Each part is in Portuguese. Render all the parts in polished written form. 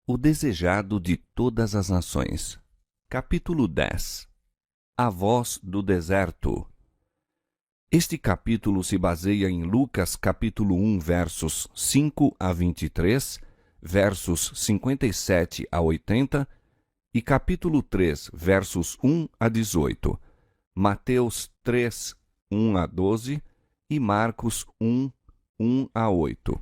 O desejado de todas as nações. Capítulo 10. A voz do deserto. Este capítulo se baseia em Lucas capítulo 1, versos 5 a 23, versos 57 a 80 e capítulo 3, versos 1 a 18, Mateus 3, 1 a 12 e Marcos 1, 1 a 8.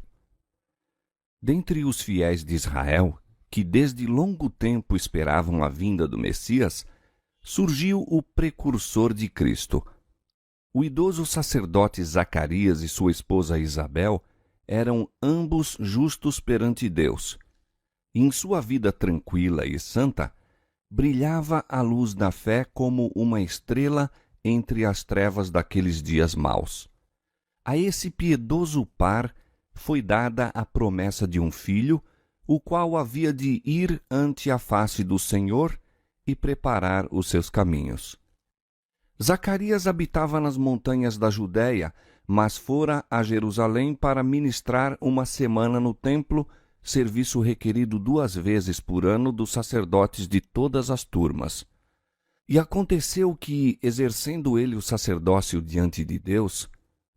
Dentre os fiéis de Israel, que desde longo tempo esperavam a vinda do Messias, surgiu o precursor de Cristo. O idoso sacerdote Zacarias e sua esposa Isabel eram ambos justos perante Deus. E em sua vida tranquila e santa, brilhava a luz da fé como uma estrela entre as trevas daqueles dias maus. A esse piedoso par foi dada a promessa de um filho, o qual havia de ir ante a face do Senhor e preparar os seus caminhos. Zacarias habitava nas montanhas da Judéia, mas fora a Jerusalém para ministrar uma semana no templo, serviço requerido 2 vezes por ano dos sacerdotes de todas as turmas. E aconteceu que, exercendo ele o sacerdócio diante de Deus,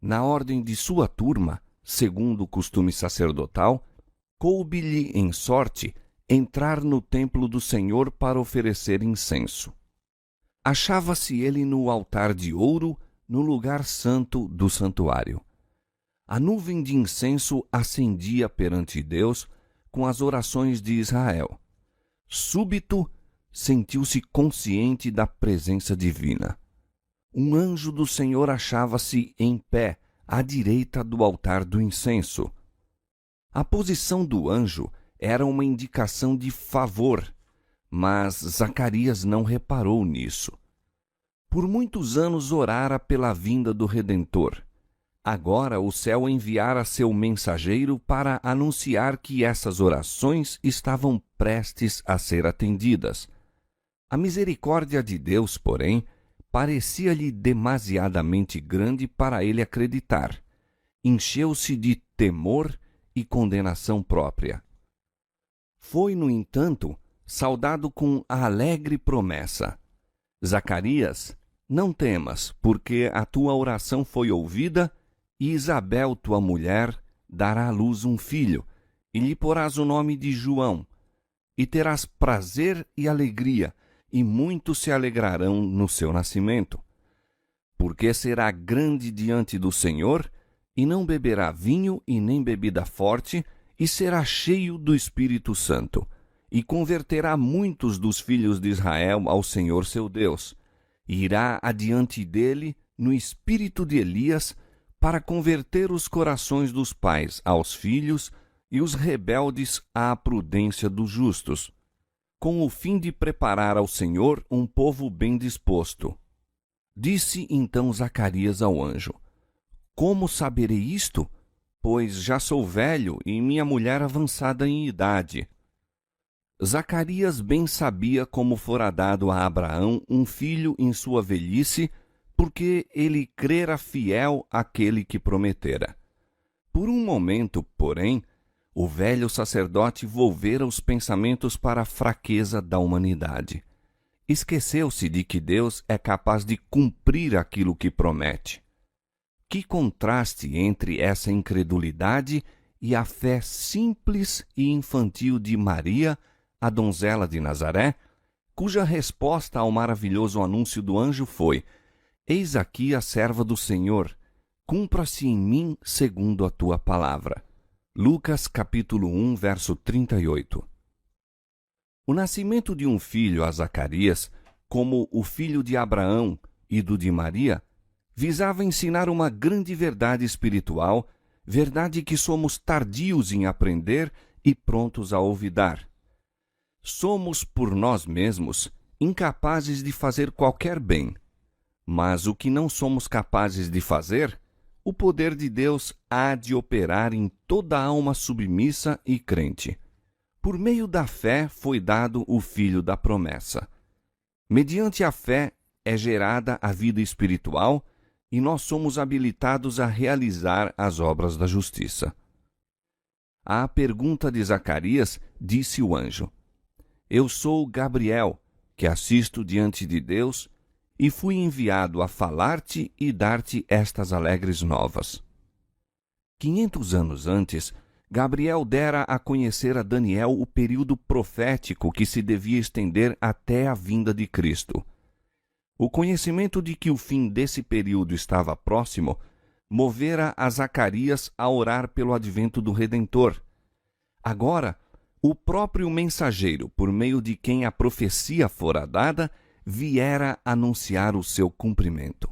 na ordem de sua turma, segundo o costume sacerdotal, coube-lhe em sorte entrar no templo do Senhor para oferecer incenso. Achava-se ele no altar de ouro, no lugar santo do santuário. A nuvem de incenso ascendia perante Deus com as orações de Israel. Súbito, sentiu-se consciente da presença divina. Um anjo do Senhor achava-se em pé, à direita do altar do incenso. A posição do anjo era uma indicação de favor, mas Zacarias não reparou nisso. Por muitos anos orara pela vinda do Redentor. Agora o céu enviara seu mensageiro para anunciar que essas orações estavam prestes a ser atendidas. A misericórdia de Deus, porém, parecia-lhe demasiadamente grande para ele acreditar. Encheu-se de temor e condenação própria. Foi, no entanto, saudado com a alegre promessa: Zacarias, não temas, porque a tua oração foi ouvida, e Isabel, tua mulher, dará à luz um filho, e lhe porás o nome de João, e terás prazer e alegria, e muitos se alegrarão no seu nascimento. Porque será grande diante do Senhor, e não beberá vinho e nem bebida forte, e será cheio do Espírito Santo, e converterá muitos dos filhos de Israel ao Senhor seu Deus, e irá adiante dele no espírito de Elias, para converter os corações dos pais aos filhos e os rebeldes à prudência dos justos, com o fim de preparar ao Senhor um povo bem disposto. Disse então Zacarias ao anjo: Como saberei isto? Pois já sou velho e minha mulher avançada em idade. Zacarias bem sabia como fora dado a Abraão um filho em sua velhice, porque ele crera fiel àquele que prometera. Por um momento, porém, o velho sacerdote volvera os pensamentos para a fraqueza da humanidade. Esqueceu-se de que Deus é capaz de cumprir aquilo que promete. Que contraste entre essa incredulidade e a fé simples e infantil de Maria, a donzela de Nazaré, cuja resposta ao maravilhoso anúncio do anjo foi: Eis aqui a serva do Senhor, cumpra-se em mim segundo a tua palavra. Lucas capítulo 1, verso 38. O nascimento de um filho a Zacarias, como o filho de Abraão e do de Maria, visava ensinar uma grande verdade espiritual, verdade que somos tardios em aprender e prontos a olvidar. Somos, por nós mesmos, incapazes de fazer qualquer bem. Mas o que não somos capazes de fazer, o poder de Deus há de operar em toda a alma submissa e crente. Por meio da fé foi dado o Filho da promessa. Mediante a fé é gerada a vida espiritual e nós somos habilitados a realizar as obras da justiça. À pergunta de Zacarias, disse o anjo: Eu sou Gabriel, que assisto diante de Deus, e fui enviado a falar-te e dar-te estas alegres novas. 500 anos antes, Gabriel dera a conhecer a Daniel o período profético que se devia estender até a vinda de Cristo. O conhecimento de que o fim desse período estava próximo movera a Zacarias a orar pelo advento do Redentor. Agora, o próprio mensageiro, por meio de quem a profecia fora dada, viera anunciar o seu cumprimento.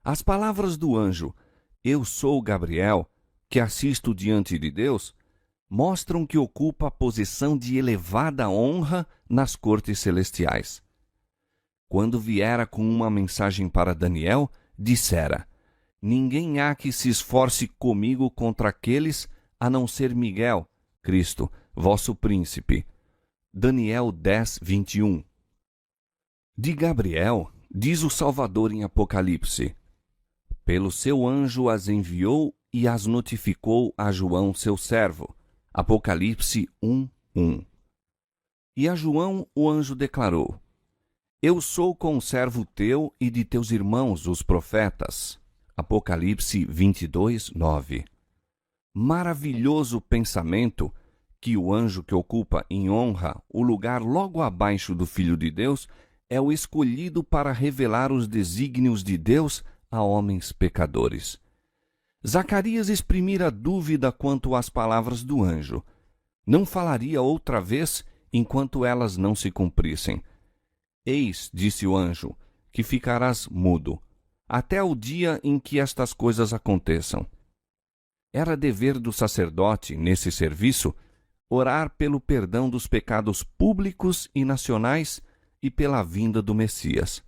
As palavras do anjo, Eu sou Gabriel, que assisto diante de Deus, mostram que ocupa a posição de elevada honra nas cortes celestiais. Quando viera com uma mensagem para Daniel, dissera: Ninguém há que se esforce comigo contra aqueles, a não ser Miguel, Cristo, vosso príncipe. Daniel 10, 21. De Gabriel, diz o Salvador em Apocalipse: Pelo seu anjo as enviou e as notificou a João, seu servo. Apocalipse 1, 1. E a João o anjo declarou: Eu sou conservo teu e de teus irmãos, os profetas. Apocalipse 22, 9. Maravilhoso pensamento que o anjo que ocupa em honra o lugar logo abaixo do Filho de Deus é o escolhido para revelar os desígnios de Deus a homens pecadores. Zacarias exprimira dúvida quanto às palavras do anjo. Não falaria outra vez enquanto elas não se cumprissem. Eis, disse o anjo, que ficarás mudo, até o dia em que estas coisas aconteçam. Era dever do sacerdote, nesse serviço, orar pelo perdão dos pecados públicos e nacionais e pela vinda do Messias.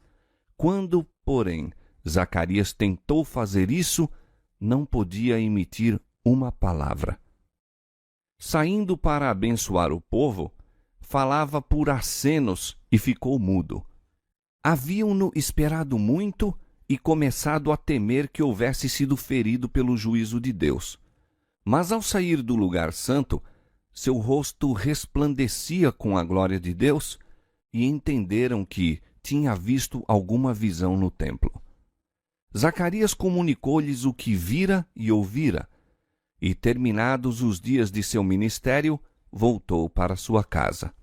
Quando, porém, Zacarias tentou fazer isso, não podia emitir uma palavra. Saindo para abençoar o povo, falava por acenos e ficou mudo. Haviam-no esperado muito e começado a temer que houvesse sido ferido pelo juízo de Deus. Mas ao sair do lugar santo, seu rosto resplandecia com a glória de Deus e entenderam que tinha visto alguma visão no templo. Zacarias comunicou-lhes o que vira e ouvira, e, terminados os dias de seu ministério, voltou para sua casa.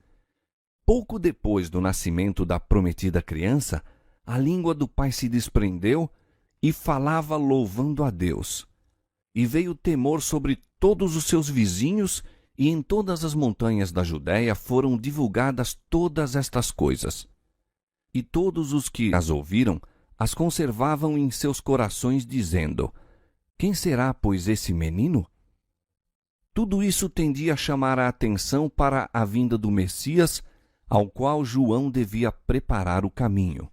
Pouco depois do nascimento da prometida criança, a língua do pai se desprendeu e falava louvando a Deus. E veio temor sobre todos os seus vizinhos, e em todas as montanhas da Judéia foram divulgadas todas estas coisas. E todos os que as ouviram as conservavam em seus corações, dizendo: Quem será, pois, esse menino? Tudo isso tendia a chamar a atenção para a vinda do Messias, ao qual João devia preparar o caminho.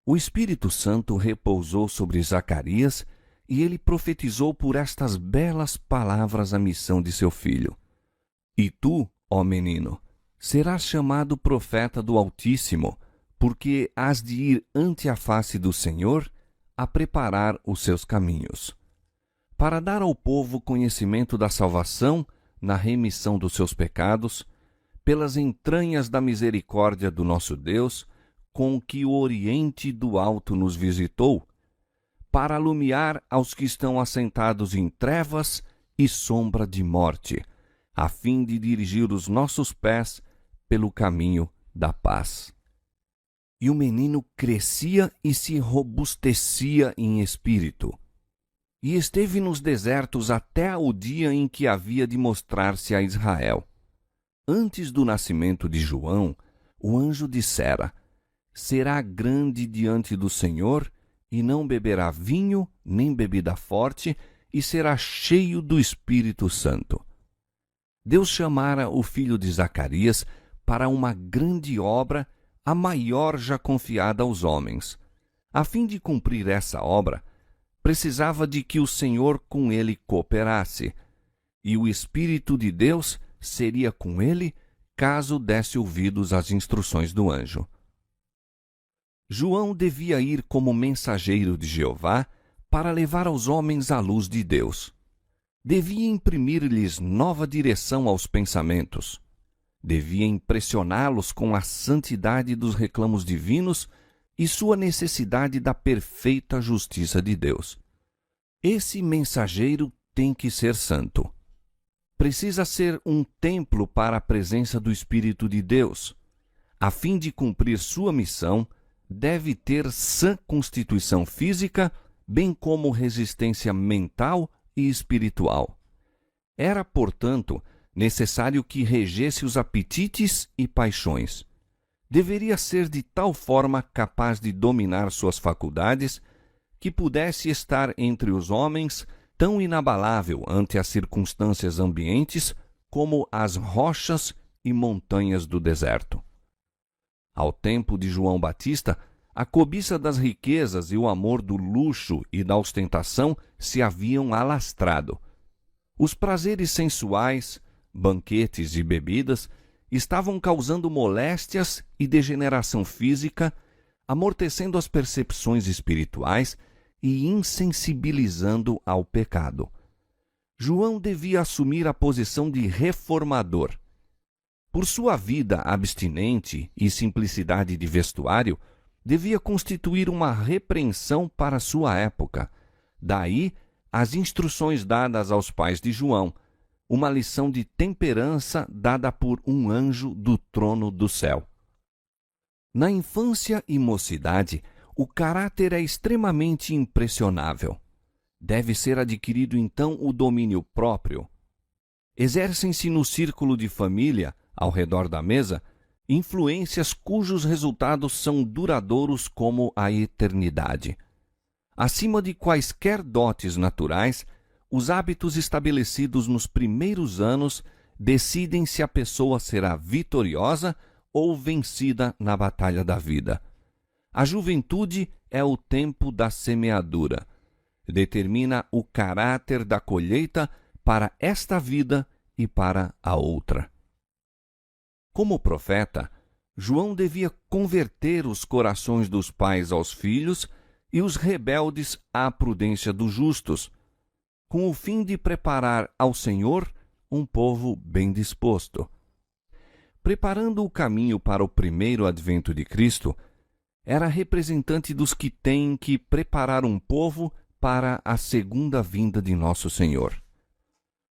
O Espírito Santo repousou sobre Zacarias e ele profetizou por estas belas palavras a missão de seu filho. E tu, ó menino, serás chamado profeta do Altíssimo, porque hás de ir ante a face do Senhor a preparar os seus caminhos, para dar ao povo conhecimento da salvação na remissão dos seus pecados, pelas entranhas da misericórdia do nosso Deus, com que o Oriente do Alto nos visitou, para alumiar aos que estão assentados em trevas e sombra de morte, a fim de dirigir os nossos pés pelo caminho da paz. E o menino crescia e se robustecia em espírito, e esteve nos desertos até o dia em que havia de mostrar-se a Israel. Antes do nascimento de João, o anjo dissera: Será grande diante do Senhor, e não beberá vinho, nem bebida forte, e será cheio do Espírito Santo. Deus chamara o filho de Zacarias para uma grande obra, a maior já confiada aos homens. A fim de cumprir essa obra, precisava de que o Senhor com ele cooperasse, e o Espírito de Deus seria com ele, caso desse ouvidos às instruções do anjo. João devia ir como mensageiro de Jeová para levar aos homens a luz de Deus. devia imprimir-lhes nova direção aos pensamentos. Devia impressioná-los com a santidade dos reclamos divinos e sua necessidade da perfeita justiça de Deus. Esse mensageiro tem que ser santo. Precisa ser um templo para a presença do Espírito de Deus. A fim de cumprir sua missão, deve ter sã constituição física, bem como resistência mental e espiritual. Era, portanto, necessário que regesse os apetites e paixões. Deveria ser de tal forma capaz de dominar suas faculdades que pudesse estar entre os homens tão inabalável ante as circunstâncias ambientes como as rochas e montanhas do deserto. Ao tempo de João Batista, a cobiça das riquezas e o amor do luxo e da ostentação se haviam alastrado. Os prazeres sensuais, banquetes e bebidas estavam causando moléstias e degeneração física, amortecendo as percepções espirituais e insensibilizando ao pecado. João devia assumir a posição de reformador. Por sua vida abstinente e simplicidade de vestuário, devia constituir uma repreensão para sua época. Daí as instruções dadas aos pais de João, uma lição de temperança dada por um anjo do trono do céu. Na infância e mocidade, o caráter é extremamente impressionável. Deve ser adquirido então o domínio próprio. Exercem-se no círculo de família, ao redor da mesa, influências cujos resultados são duradouros como a eternidade. Acima de quaisquer dotes naturais, os hábitos estabelecidos nos primeiros anos decidem se a pessoa será vitoriosa ou vencida na batalha da vida. A juventude é o tempo da semeadura. Determina o caráter da colheita para esta vida e para a outra. Como profeta, João devia converter os corações dos pais aos filhos e os rebeldes à prudência dos justos, com o fim de preparar ao Senhor um povo bem disposto. Preparando o caminho para o primeiro advento de Cristo, era representante dos que têm que preparar um povo para a segunda vinda de nosso Senhor.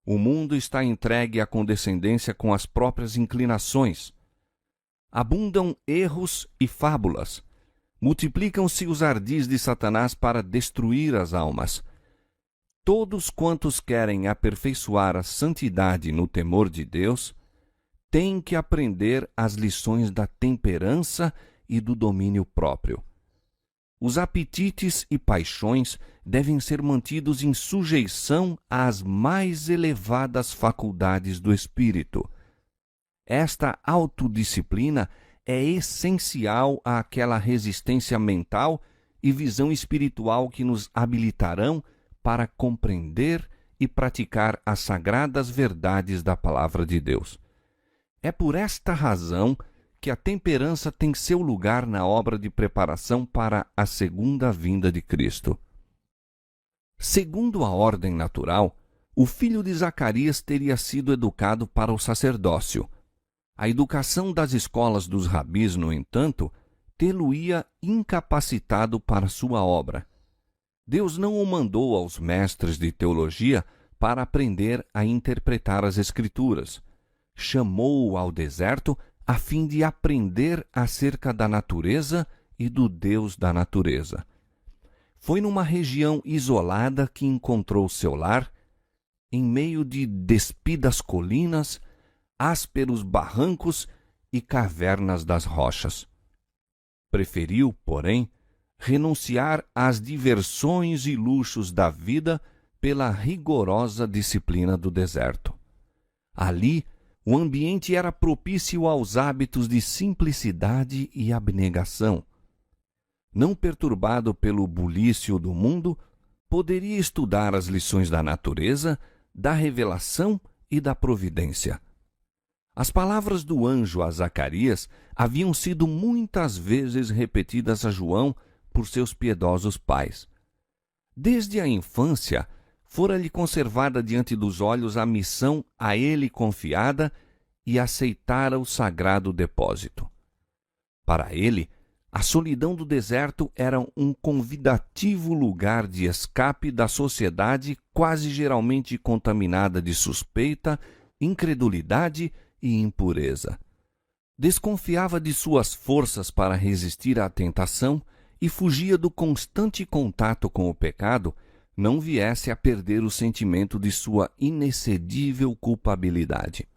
O mundo está entregue à condescendência com as próprias inclinações. Abundam erros e fábulas. Multiplicam-se os ardis de Satanás para destruir as almas. Todos quantos querem aperfeiçoar a santidade no temor de Deus, têm que aprender as lições da temperança e do domínio próprio. Os apetites e paixões devem ser mantidos em sujeição às mais elevadas faculdades do espírito. Esta autodisciplina é essencial àquela resistência mental e visão espiritual que nos habilitarão para compreender e praticar as sagradas verdades da Palavra de Deus. É por esta razão que a temperança tem seu lugar na obra de preparação para a segunda vinda de Cristo. Segundo a ordem natural, o filho de Zacarias teria sido educado para o sacerdócio. A educação das escolas dos rabis, no entanto, tê-lo-ia incapacitado para sua obra. Deus não o mandou aos mestres de teologia para aprender a interpretar as Escrituras. Chamou-o ao deserto a fim de aprender acerca da natureza e do Deus da natureza. Foi numa região isolada que encontrou seu lar, em meio de despidas colinas, ásperos barrancos e cavernas das rochas. Preferiu, porém, renunciar às diversões e luxos da vida pela rigorosa disciplina do deserto. Ali, o ambiente era propício aos hábitos de simplicidade e abnegação. Não perturbado pelo bulício do mundo, poderia estudar as lições da natureza, da revelação e da providência. As palavras do anjo a Zacarias haviam sido muitas vezes repetidas a João por seus piedosos pais. Desde a infância, fora-lhe conservada diante dos olhos a missão a ele confiada e aceitara o sagrado depósito. Para ele, a solidão do deserto era um convidativo lugar de escape da sociedade quase geralmente contaminada de suspeita, incredulidade e impureza. Desconfiava de suas forças para resistir à tentação e fugia do constante contato com o pecado, não viesse a perder o sentimento de sua inexcedível culpabilidade.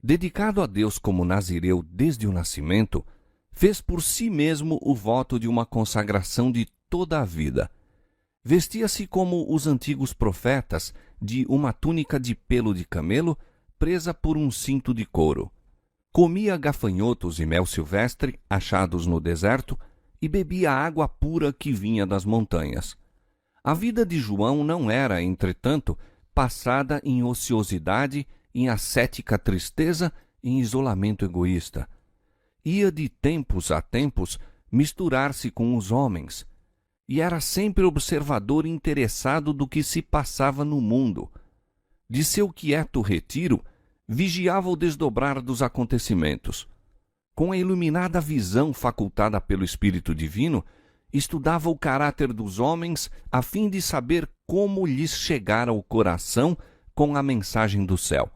Dedicado a Deus como nazireu desde o nascimento, fez por si mesmo o voto de uma consagração de toda a vida. Vestia-se como os antigos profetas, de uma túnica de pelo de camelo, presa por um cinto de couro. Comia gafanhotos e mel silvestre, achados no deserto, e bebia água pura que vinha das montanhas. A vida de João não era, entretanto, passada em ociosidade, em ascética tristeza e em isolamento egoísta. Ia de tempos a tempos misturar-se com os homens, e era sempre observador interessado do que se passava no mundo. De seu quieto retiro, vigiava o desdobrar dos acontecimentos. Com a iluminada visão facultada pelo Espírito Divino, estudava o caráter dos homens a fim de saber como lhes chegar ao coração com a mensagem do céu.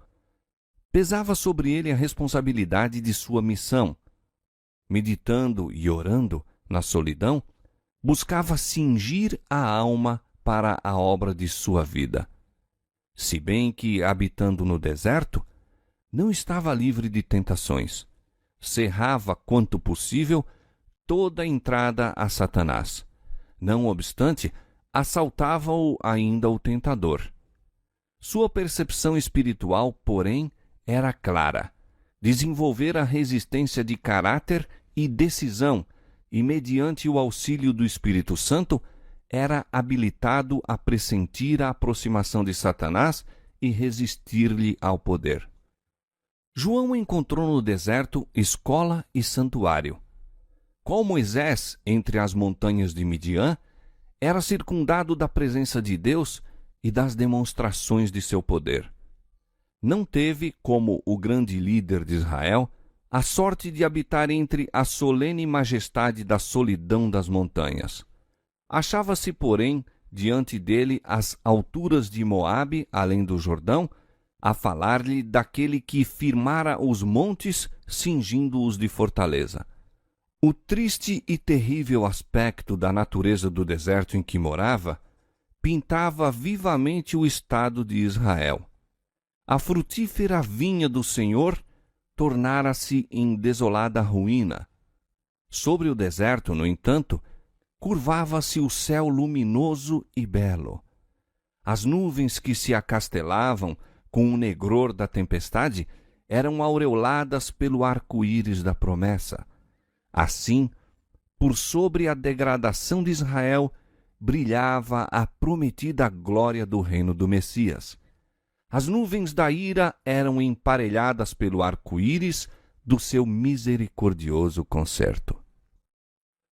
Pesava sobre ele a responsabilidade de sua missão. Meditando e orando na solidão, buscava cingir a alma para a obra de sua vida. Se bem que, habitando no deserto, não estava livre de tentações. Cerrava, quanto possível, toda a entrada a Satanás. Não obstante, assaltava-o ainda o tentador. Sua percepção espiritual, porém, era clara. Desenvolvera resistência de caráter e decisão, e, mediante o auxílio do Espírito Santo, era habilitado a pressentir a aproximação de Satanás e resistir-lhe ao poder. João encontrou no deserto escola e santuário. Qual Moisés, entre as montanhas de Midian, era circundado da presença de Deus e das demonstrações de seu poder. Não teve, como o grande líder de Israel, a sorte de habitar entre a solene majestade da solidão das montanhas. Achava-se, porém, diante dele as alturas de Moabe, além do Jordão, a falar-lhe daquele que firmara os montes, cingindo-os de fortaleza. O triste e terrível aspecto da natureza do deserto em que morava pintava vivamente o estado de Israel. A frutífera vinha do Senhor tornara-se em desolada ruína. Sobre o deserto, no entanto, curvava-se o céu luminoso e belo. As nuvens que se acastelavam com o negror da tempestade eram aureoladas pelo arco-íris da promessa. Assim, por sobre a degradação de Israel, brilhava a prometida glória do reino do Messias. As nuvens da ira eram emparelhadas pelo arco-íris do seu misericordioso concerto.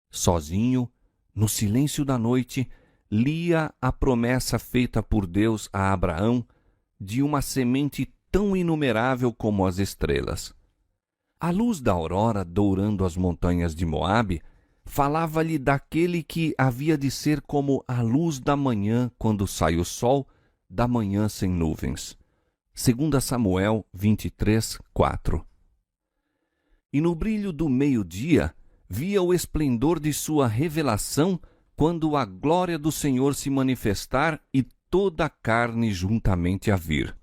Sozinho, no silêncio da noite, lia a promessa feita por Deus a Abraão de uma semente tão inumerável como as estrelas. A luz da aurora dourando as montanhas de Moabe falava-lhe daquele que havia de ser como a luz da manhã quando sai o sol, da manhã sem nuvens. 2 Samuel 23, 4. E no brilho do meio-dia via o esplendor de sua revelação quando a glória do Senhor se manifestar e toda a carne juntamente a vir.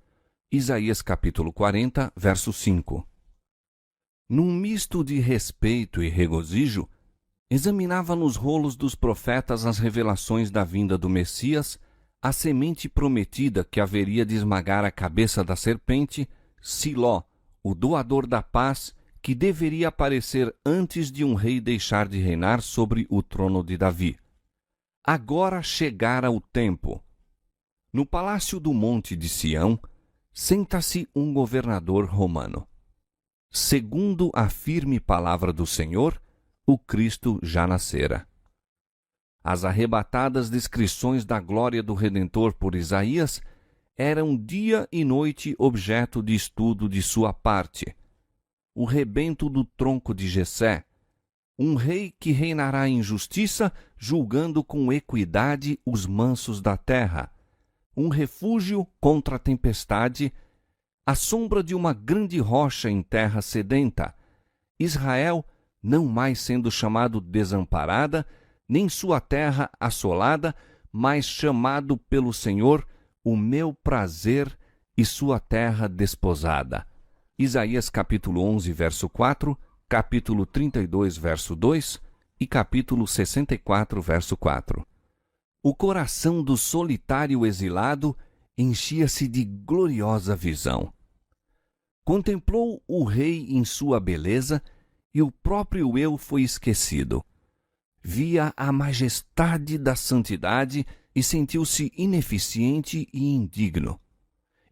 Isaías capítulo 40, verso 5. Num misto de respeito e regozijo, examinava nos rolos dos profetas as revelações da vinda do Messias, a semente prometida que haveria de esmagar a cabeça da serpente, Siló, o doador da paz, que deveria aparecer antes de um rei deixar de reinar sobre o trono de Davi. Agora chegara o tempo. No palácio do monte de Sião, senta-se um governador romano. Segundo a firme palavra do Senhor, o Cristo já nascera. As arrebatadas descrições da glória do Redentor por Isaías eram dia e noite objeto de estudo de sua parte. O rebento do tronco de Jessé, um rei que reinará em justiça, julgando com equidade os mansos da terra, um refúgio contra a tempestade, a sombra de uma grande rocha em terra sedenta, Israel não mais sendo chamado desamparada, nem sua terra assolada, mas chamado pelo Senhor, o meu prazer, e sua terra desposada. Isaías capítulo 11, verso 4, capítulo 32, verso 2 e capítulo 64, verso 4. O coração do solitário exilado enchia-se de gloriosa visão. Contemplou o rei em sua beleza e o próprio eu foi esquecido. Via a majestade da santidade e sentiu-se ineficiente e indigno.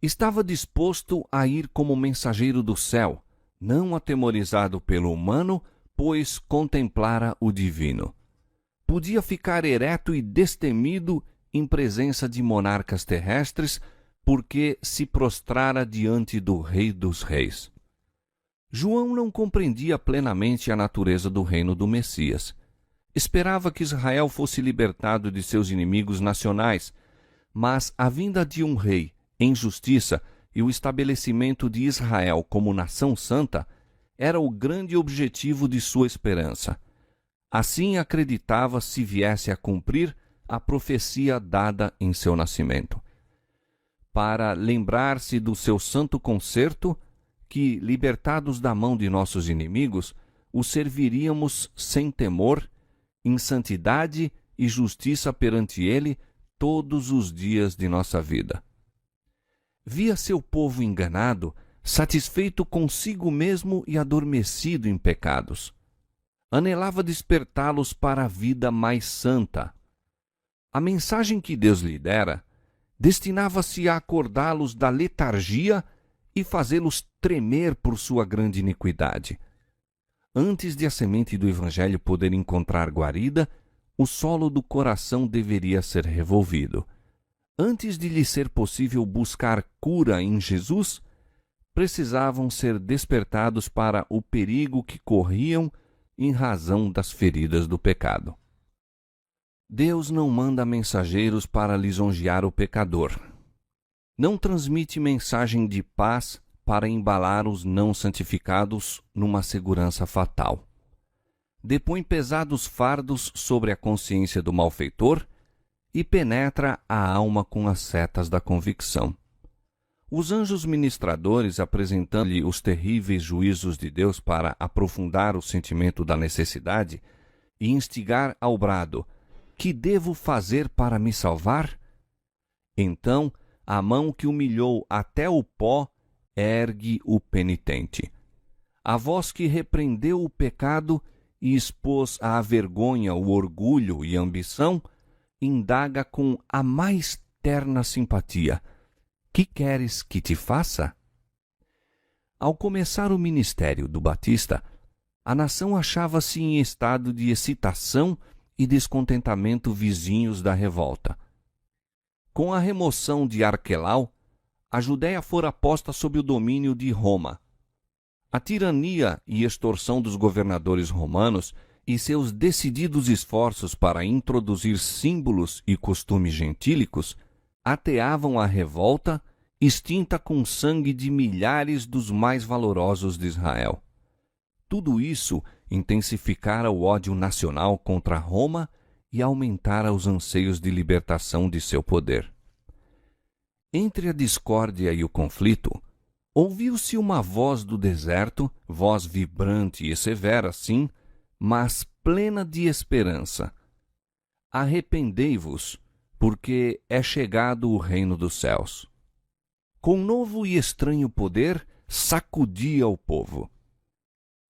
Estava disposto a ir como mensageiro do céu, não atemorizado pelo humano, pois contemplara o divino. Podia ficar ereto e destemido em presença de monarcas terrestres, porque se prostrara diante do Rei dos Reis. João não compreendia plenamente a natureza do reino do Messias. Esperava que Israel fosse libertado de seus inimigos nacionais, mas a vinda de um rei em justiça e o estabelecimento de Israel como nação santa era o grande objetivo de sua esperança. Assim acreditava se viesse a cumprir a profecia dada em seu nascimento. Para lembrar-se do seu santo concerto, que, libertados da mão de nossos inimigos, o serviríamos sem temor, em santidade e justiça perante ele todos os dias de nossa vida. Via seu povo enganado, satisfeito consigo mesmo e adormecido em pecados. Anelava despertá-los para a vida mais santa. A mensagem que Deus lhe dera destinava-se a acordá-los da letargia e fazê-los tremer por sua grande iniquidade. Antes de a semente do Evangelho poder encontrar guarida, o solo do coração deveria ser revolvido. Antes de lhe ser possível buscar cura em Jesus, precisavam ser despertados para o perigo que corriam em razão das feridas do pecado. Deus não manda mensageiros para lisonjear o pecador. Não transmite mensagem de paz para embalar os não santificados numa segurança fatal. Depõe pesados fardos sobre a consciência do malfeitor e penetra a alma com as setas da convicção. Os anjos ministradores, apresentando-lhe os terríveis juízos de Deus para aprofundar o sentimento da necessidade e instigar ao brado: que devo fazer para me salvar? Então, a mão que humilhou até o pó ergue o penitente. A voz que repreendeu o pecado e expôs à vergonha o orgulho e a ambição, indaga com a mais terna simpatia: que queres que te faça? Ao começar o ministério do Batista, a nação achava-se em estado de excitação e descontentamento vizinhos da revolta. Com a remoção de Arquelau, a Judéia fora posta sob o domínio de Roma. A tirania e extorsão dos governadores romanos e seus decididos esforços para introduzir símbolos e costumes gentílicos ateavam a revolta, extinta com sangue de milhares dos mais valorosos de Israel. Tudo isso intensificara o ódio nacional contra Roma e aumentara os anseios de libertação de seu poder. Entre a discórdia e o conflito, ouviu-se uma voz do deserto, voz vibrante e severa, sim, mas plena de esperança: arrependei-vos, porque é chegado o reino dos céus. Com novo e estranho poder, sacudia o povo.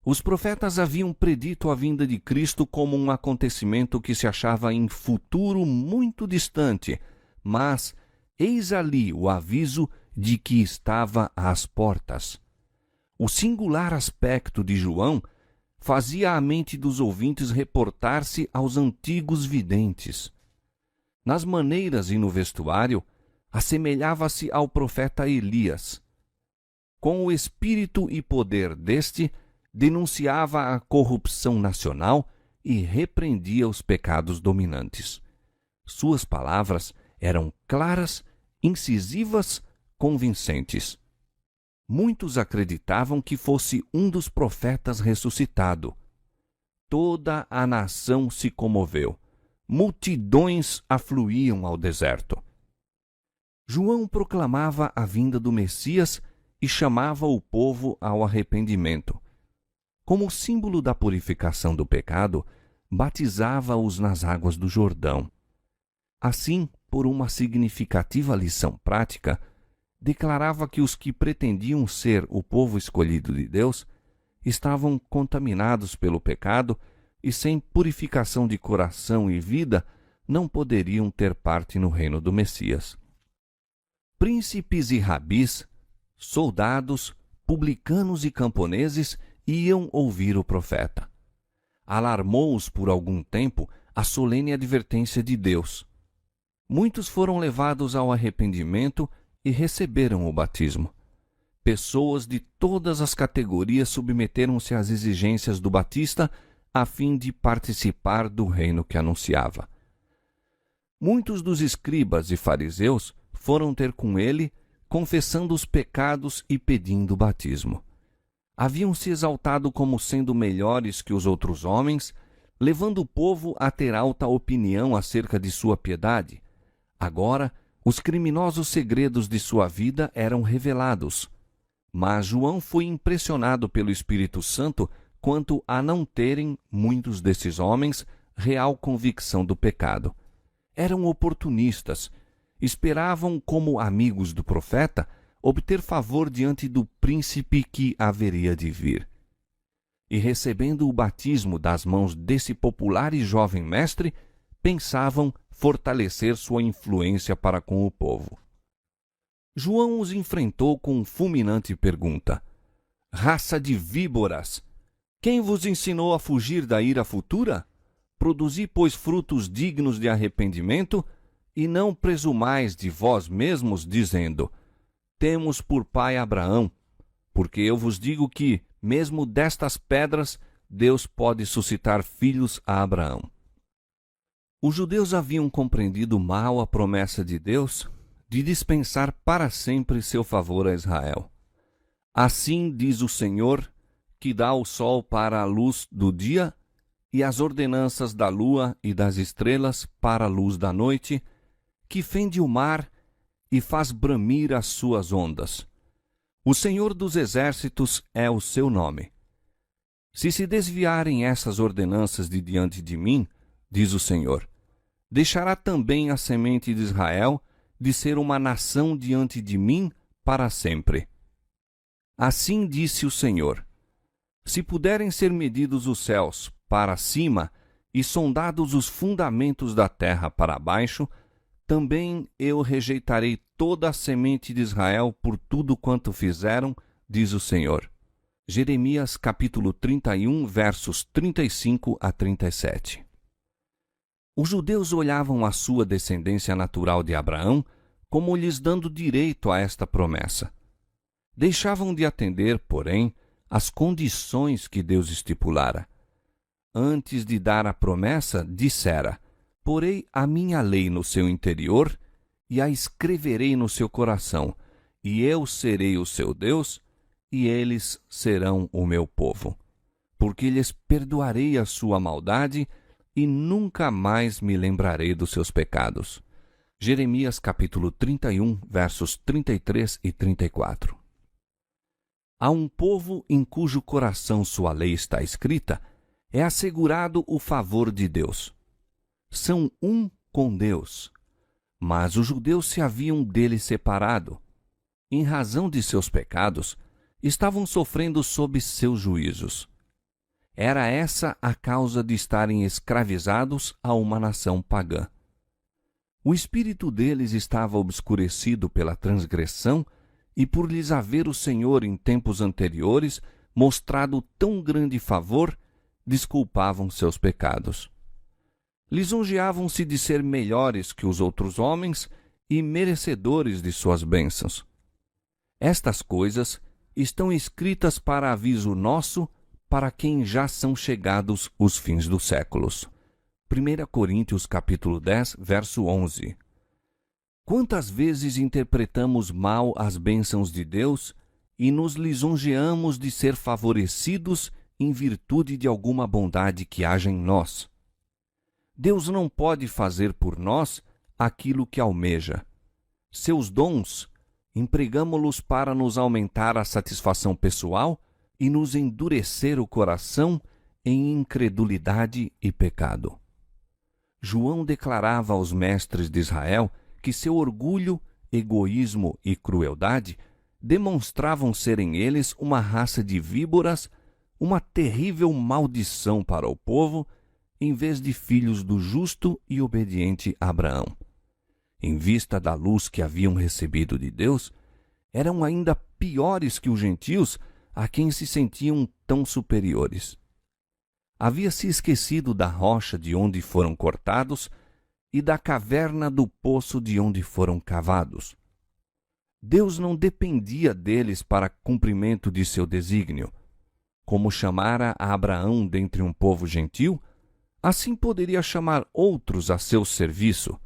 Os profetas haviam predito a vinda de Cristo como um acontecimento que se achava em futuro muito distante, mas eis ali o aviso de que estava às portas. O singular aspecto de João fazia a mente dos ouvintes reportar-se aos antigos videntes. Nas maneiras e no vestuário, assemelhava-se ao profeta Elias. Com o espírito e poder deste, denunciava a corrupção nacional e repreendia os pecados dominantes. Suas palavras eram claras, incisivas, convincentes. Muitos acreditavam que fosse um dos profetas ressuscitado. Toda a nação se comoveu. Multidões afluíam ao deserto. João proclamava a vinda do Messias e chamava o povo ao arrependimento. Como símbolo da purificação do pecado, batizava-os nas águas do Jordão. Assim, por uma significativa lição prática, declarava que os que pretendiam ser o povo escolhido de Deus estavam contaminados pelo pecado e sem purificação de coração e vida não poderiam ter parte no reino do Messias. Príncipes e rabis, soldados, publicanos e camponeses iam ouvir o profeta. Alarmou-os por algum tempo a solene advertência de Deus. Muitos foram levados ao arrependimento e receberam o batismo. Pessoas de todas as categorias submeteram-se às exigências do Batista a fim de participar do reino que anunciava. Muitos dos escribas e fariseus foram ter com ele, confessando os pecados e pedindo o batismo. Haviam se exaltado como sendo melhores que os outros homens, levando o povo a ter alta opinião acerca de sua piedade. Agora, os criminosos segredos de sua vida eram revelados. Mas João foi impressionado pelo Espírito Santo quanto a não terem, muitos desses homens, real convicção do pecado. Eram oportunistas, esperavam, como amigos do profeta, obter favor diante do príncipe que haveria de vir. E recebendo o batismo das mãos desse popular e jovem mestre, pensavam fortalecer sua influência para com o povo. João os enfrentou com fulminante pergunta: Raça de víboras! Quem vos ensinou a fugir da ira futura? Produzi, pois, frutos dignos de arrependimento, e não presumais de vós mesmos, dizendo: Temos por pai Abraão, porque eu vos digo que, mesmo destas pedras, Deus pode suscitar filhos a Abraão. Os judeus haviam compreendido mal a promessa de Deus de dispensar para sempre seu favor a Israel. Assim diz o Senhor, que dá o sol para a luz do dia e as ordenanças da lua e das estrelas para a luz da noite, que fende o mar e faz bramir as suas ondas. O Senhor dos exércitos é o seu nome. Se se desviarem essas ordenanças de diante de mim, diz o Senhor, deixará também a semente de Israel de ser uma nação diante de mim para sempre. Assim disse o Senhor: se puderem ser medidos os céus para cima e sondados os fundamentos da terra para baixo, também eu rejeitarei toda a semente de Israel por tudo quanto fizeram, diz o Senhor. Jeremias capítulo 31, versos 35 a 37. Os judeus olhavam a sua descendência natural de Abraão como lhes dando direito a esta promessa. Deixavam de atender, porém, às condições que Deus estipulara. Antes de dar a promessa, dissera: porei a minha lei no seu interior e a escreverei no seu coração, e eu serei o seu Deus, e eles serão o meu povo. Porque lhes perdoarei a sua maldade e nunca mais me lembrarei dos seus pecados. Jeremias capítulo 31, versos 33 e 34. A um povo em cujo coração sua lei está escrita, é assegurado o favor de Deus. São um com Deus, mas os judeus se haviam dele separado. Em razão de seus pecados, estavam sofrendo sob seus juízos. Era essa a causa de estarem escravizados a uma nação pagã. O espírito deles estava obscurecido pela transgressão e por lhes haver o Senhor em tempos anteriores mostrado tão grande favor, desculpavam seus pecados. Lisonjeavam-se de ser melhores que os outros homens e merecedores de suas bênçãos. Estas coisas estão escritas para aviso nosso, para quem já são chegados os fins dos séculos. 1 Coríntios capítulo 10, verso 11. Quantas vezes interpretamos mal as bênçãos de Deus e nos lisonjeamos de ser favorecidos em virtude de alguma bondade que haja em nós? Deus não pode fazer por nós aquilo que almeja. Seus dons, empregamo-los para nos aumentar a satisfação pessoal e nos endurecer o coração em incredulidade e pecado. João declarava aos mestres de Israel que seu orgulho, egoísmo e crueldade demonstravam serem eles uma raça de víboras, uma terrível maldição para o povo, em vez de filhos do justo e obediente Abraão. Em vista da luz que haviam recebido de Deus, eram ainda piores que os gentios, a quem se sentiam tão superiores. Havia-se esquecido da rocha de onde foram cortados e da caverna do poço de onde foram cavados. Deus não dependia deles para cumprimento de seu desígnio. Como chamara a Abraão dentre um povo gentil, assim poderia chamar outros a seu serviço.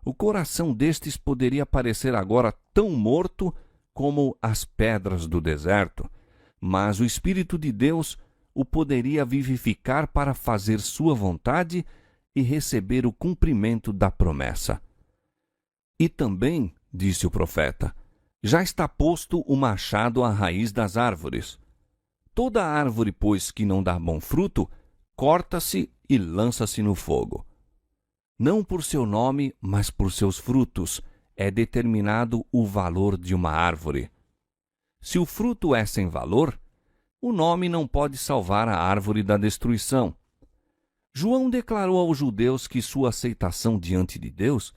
O coração destes poderia parecer agora tão morto como as pedras do deserto, mas o Espírito de Deus o poderia vivificar para fazer sua vontade e receber o cumprimento da promessa. E também, disse o profeta, já está posto o machado à raiz das árvores. Toda árvore, pois, que não dá bom fruto, corta-se e lança-se no fogo. Não por seu nome, mas por seus frutos, é determinado o valor de uma árvore. Se o fruto é sem valor, o nome não pode salvar a árvore da destruição. João declarou aos judeus que sua aceitação diante de Deus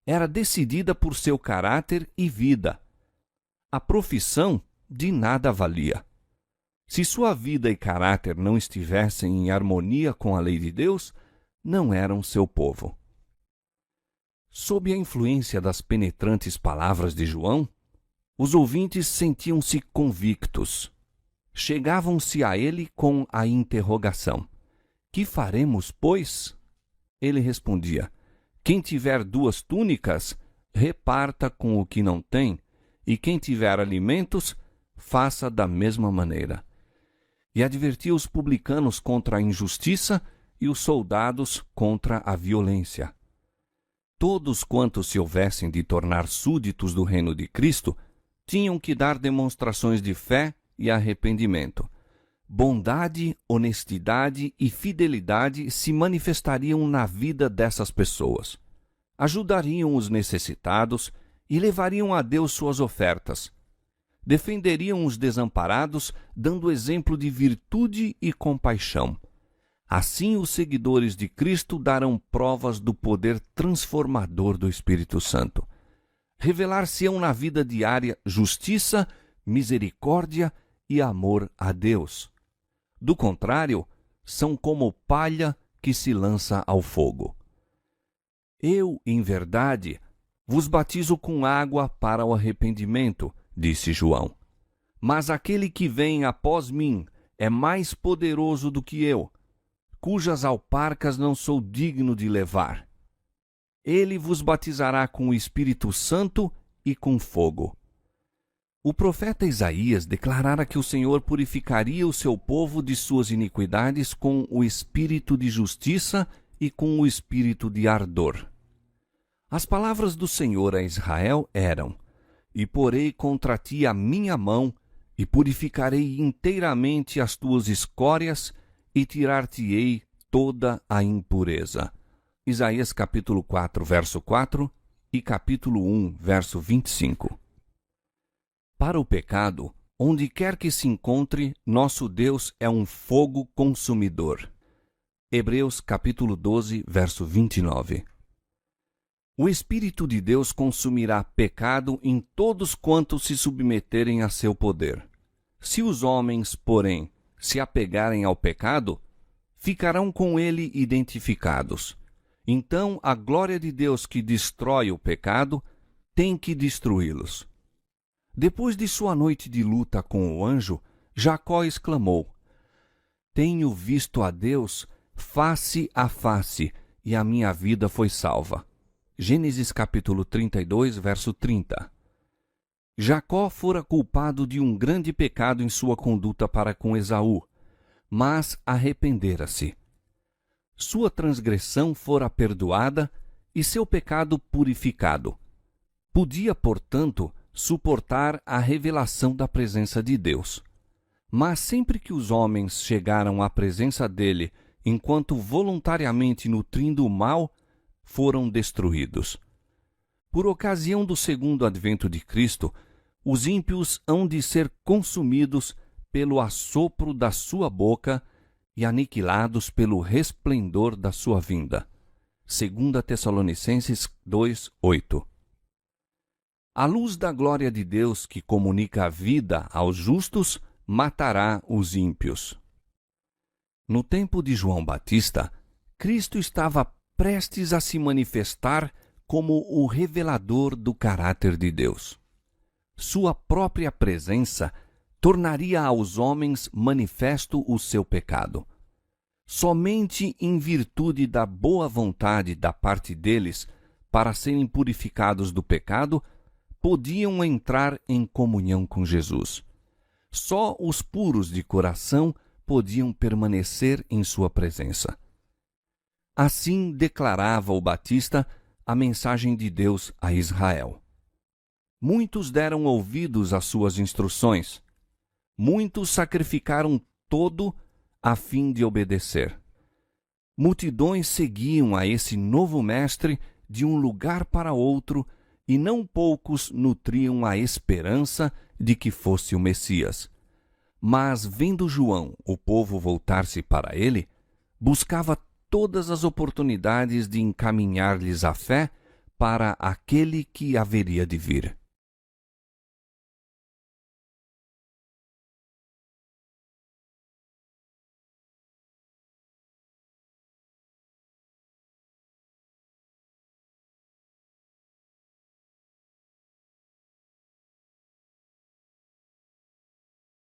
era decidida por seu caráter e vida. A profissão de nada valia. Se sua vida e caráter não estivessem em harmonia com a lei de Deus, não eram seu povo. Sob a influência das penetrantes palavras de João, os ouvintes sentiam-se convictos. Chegavam-se a ele com a interrogação: que faremos, pois? Ele respondia: quem tiver 2 túnicas, reparta com o que não tem, e quem tiver alimentos, faça da mesma maneira. E advertia os publicanos contra a injustiça e os soldados contra a violência. Todos quantos se houvessem de tornar súditos do reino de Cristo tinham que dar demonstrações de fé e arrependimento. Bondade, honestidade e fidelidade se manifestariam na vida dessas pessoas. Ajudariam os necessitados e levariam a Deus suas ofertas. Defenderiam os desamparados, dando exemplo de virtude e compaixão. Assim, os seguidores de Cristo darão provas do poder transformador do Espírito Santo. Revelar-se-ão na vida diária justiça, misericórdia e amor a Deus. Do contrário, são como palha que se lança ao fogo. Eu, em verdade, vos batizo com água para o arrependimento, disse João. Mas aquele que vem após mim é mais poderoso do que eu, cujas alparcas não sou digno de levar. Ele vos batizará com o Espírito Santo e com fogo. O profeta Isaías declarara que o Senhor purificaria o seu povo de suas iniquidades com o espírito de justiça e com o espírito de ardor. As palavras do Senhor a Israel eram: e porei contra ti a minha mão, e purificarei inteiramente as tuas escórias, e tirar-te-ei toda a impureza. Isaías capítulo 4, verso 4 e capítulo 1, verso 25. Para o pecado, onde quer que se encontre, nosso Deus é um fogo consumidor. Hebreus capítulo 12, verso 29. O Espírito de Deus consumirá pecado em todos quantos se submeterem a seu poder. Se os homens, porém, se apegarem ao pecado, ficarão com ele identificados. Então, a glória de Deus que destrói o pecado tem que destruí-los. Depois de sua noite de luta com o anjo, Jacó exclamou: Tenho visto a Deus face a face, e a minha vida foi salva. Gênesis capítulo 32, verso 30. Jacó fora culpado de um grande pecado em sua conduta para com Esaú, mas arrependera-se. Sua transgressão fora perdoada e seu pecado purificado. Podia, portanto, suportar a revelação da presença de Deus. Mas sempre que os homens chegaram à presença dele, enquanto voluntariamente nutrindo o mal, foram destruídos. Por ocasião do segundo advento de Cristo, os ímpios hão de ser consumidos pelo assopro da sua boca e aniquilados pelo resplendor da sua vinda. 2 Tessalonicenses 2:8. A luz da glória de Deus que comunica a vida aos justos matará os ímpios. No tempo de João Batista, Cristo estava prestes a se manifestar como o revelador do caráter de Deus. Sua própria presença tornaria aos homens manifesto o seu pecado. Somente em virtude da boa vontade da parte deles para serem purificados do pecado, podiam entrar em comunhão com Jesus. Só os puros de coração podiam permanecer em sua presença. Assim declarava o Batista a mensagem de Deus a Israel. Muitos deram ouvidos às suas instruções. Muitos sacrificaram todo a fim de obedecer. Multidões seguiam a esse novo mestre de um lugar para outro, e não poucos nutriam a esperança de que fosse o Messias. Mas, vendo João o povo voltar-se para ele, buscava todas as oportunidades de encaminhar-lhes a fé para aquele que haveria de vir.